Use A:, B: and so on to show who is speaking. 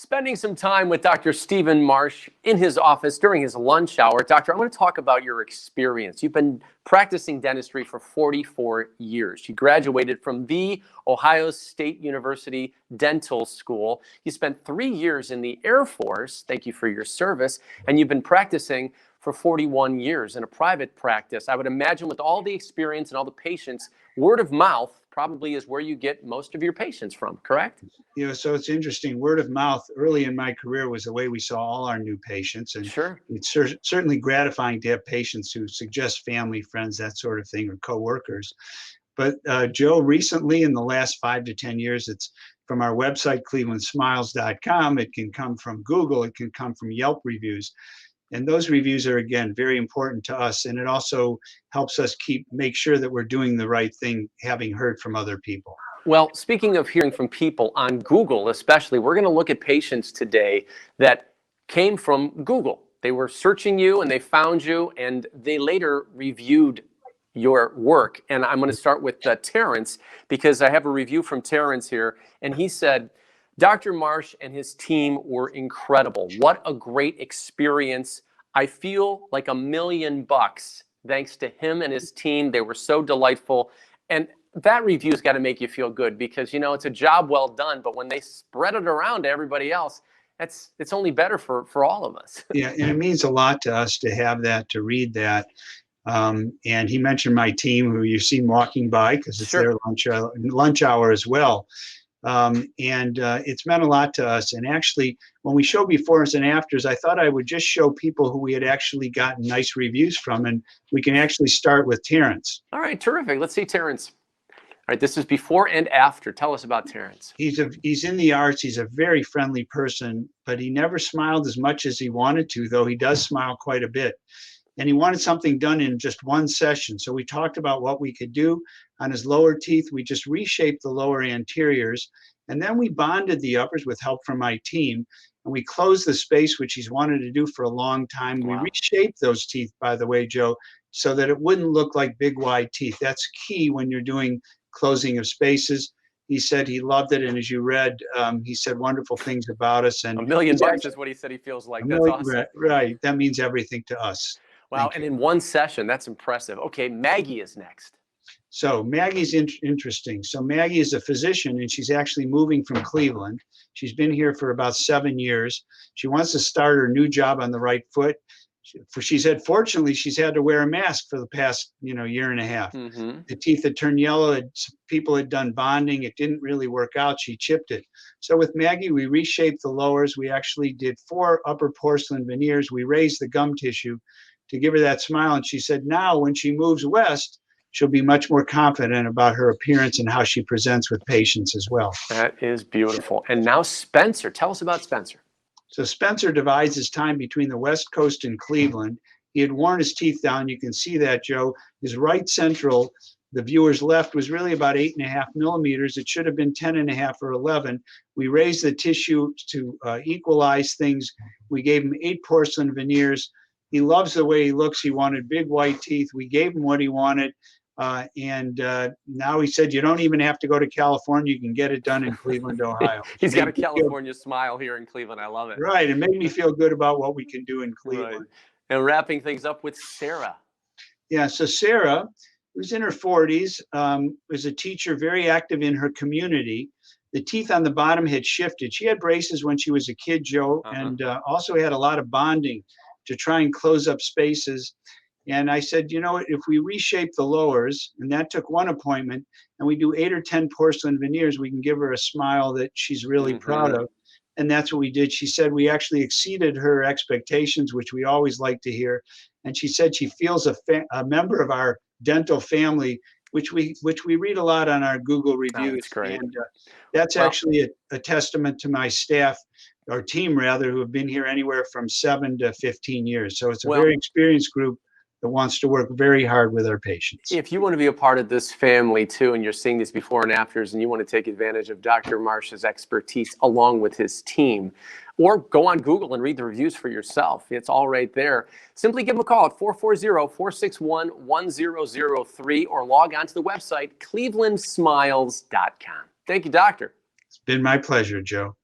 A: Spending some time with Dr. Stephen Marsh in his office during his lunch hour. Doctor, I want to talk about your experience. You've been practicing dentistry for 44 years. You graduated from the Ohio State University Dental School. You spent 3 years in the Air Force. Thank you for your service. And you've been practicing for 41 years in a private practice. I would imagine with all the experience and all the patients, word of mouth probably is where you get most of your patients from, correct?
B: So it's interesting. Word of mouth early in my career was the way we saw all our new patients. And
A: Sure.
B: it's certainly gratifying to have patients who suggest family, friends, that sort of thing, or coworkers. But Joe, recently in the last 5 to 10 years, it's from our website, clevelandsmiles.com. It can come from Google. It can come from Yelp reviews. And those reviews are, again, very important to us. And it also helps us make sure that we're doing the right thing, having heard from other people.
A: Well, speaking of hearing from people on Google, especially, we're going to look at patients today that came from Google. They were searching you and they found you and they later reviewed your work. And I'm going to start with Terrence, because I have a review from Terrence here. And he said, Dr. Marsh and his team were incredible. What a great experience. I feel like $1 million thanks to him and his team. They were so delightful. And that review's got to make you feel good, because, you know, it's a job well done, but when they spread it around to everybody else, it's only better for all of us.
B: Yeah, and it means a lot to us to have that, to read that. And he mentioned my team, who you've seen walking by, because it's
A: Sure.
B: their lunch hour as well. It's meant a lot to us. And actually, when we show befores and afters, I thought I would just show people who we had actually gotten nice reviews from, and we can actually start with Terrence.
A: All right, terrific. Let's see Terrence. All right, this is before and after. Tell us about Terrence.
B: He's in the arts. He's a very friendly person, but he never smiled as much as he wanted to, though he does smile quite a bit. And he wanted something done in just one session. So we talked about what we could do on his lower teeth. We just reshaped the lower anteriors, and then we bonded the uppers with help from my team. And we closed the space, which he's wanted to do for a long time.
A: Wow.
B: We reshaped those teeth, by the way, Joe, so that it wouldn't look like big wide teeth. That's key when you're doing closing of spaces. He said he loved it, and as you read, he said wonderful things about us. And
A: $1 million is what he said he feels like. That's awesome.
B: Right. That means everything to us.
A: Wow, and in one session, that's impressive. Okay, Maggie is next.
B: So Maggie's interesting. So Maggie is a physician, and she's actually moving from Cleveland. She's been here for about 7 years. She wants to start her new job on the right foot. She said, fortunately, she's had to wear a mask for the past, year and a half.
A: Mm-hmm.
B: The teeth had turned yellow. People had done bonding. It didn't really work out. She chipped it. So with Maggie, we reshaped the lowers. We actually did 4 upper porcelain veneers. We raised the gum tissue to give her that smile. And she said now when she moves west, she'll be much more confident about her appearance and how she presents with patients as well.
A: That is beautiful. And now Spencer. Tell us about Spencer.
B: So Spencer divides his time between the West Coast and Cleveland. He had worn his teeth down. You can see that, Joe. His right central, the viewer's left, was really about 8.5 millimeters. It should have been 10.5 or 11. We raised the tissue to equalize things. We gave him 8 porcelain veneers. He loves the way he looks. He wanted big white teeth. We gave him what he wanted. Now he said, you don't even have to go to California. You can get it done in Cleveland, Ohio.
A: He's got a California smile here in Cleveland. I love it.
B: Right. It made me feel good about what we can do in Cleveland.
A: Right. And wrapping things up with Sarah.
B: Yeah. So Sarah, who's in her 40s, was a teacher, very active in her community. The teeth on the bottom had shifted. She had braces when she was a kid, Joe, and also had a lot of bonding to try and close up spaces. And I said, if we reshape the lowers, and that took 1 appointment, and we do 8 or 10 porcelain veneers, we can give her a smile that she's really proud of. And that's what we did. She said we actually exceeded her expectations, which we always like to hear. And she said she feels a member of our dental family, which we read a lot on our Google reviews.
A: That's great.
B: And that's actually a testament to my staff, our team rather, who have been here anywhere from 7 to 15 years. So it's a very experienced group that wants to work very hard with our patients.
A: If you want to be a part of this family too, and you're seeing these before and afters, and you want to take advantage of Dr. Marsh's expertise along with his team, or go on Google and read the reviews for yourself. It's all right there. Simply give him a call at 440-461-1003 or log on to the website, clevelandsmiles.com. Thank you, Doctor.
B: It's been my pleasure, Joe.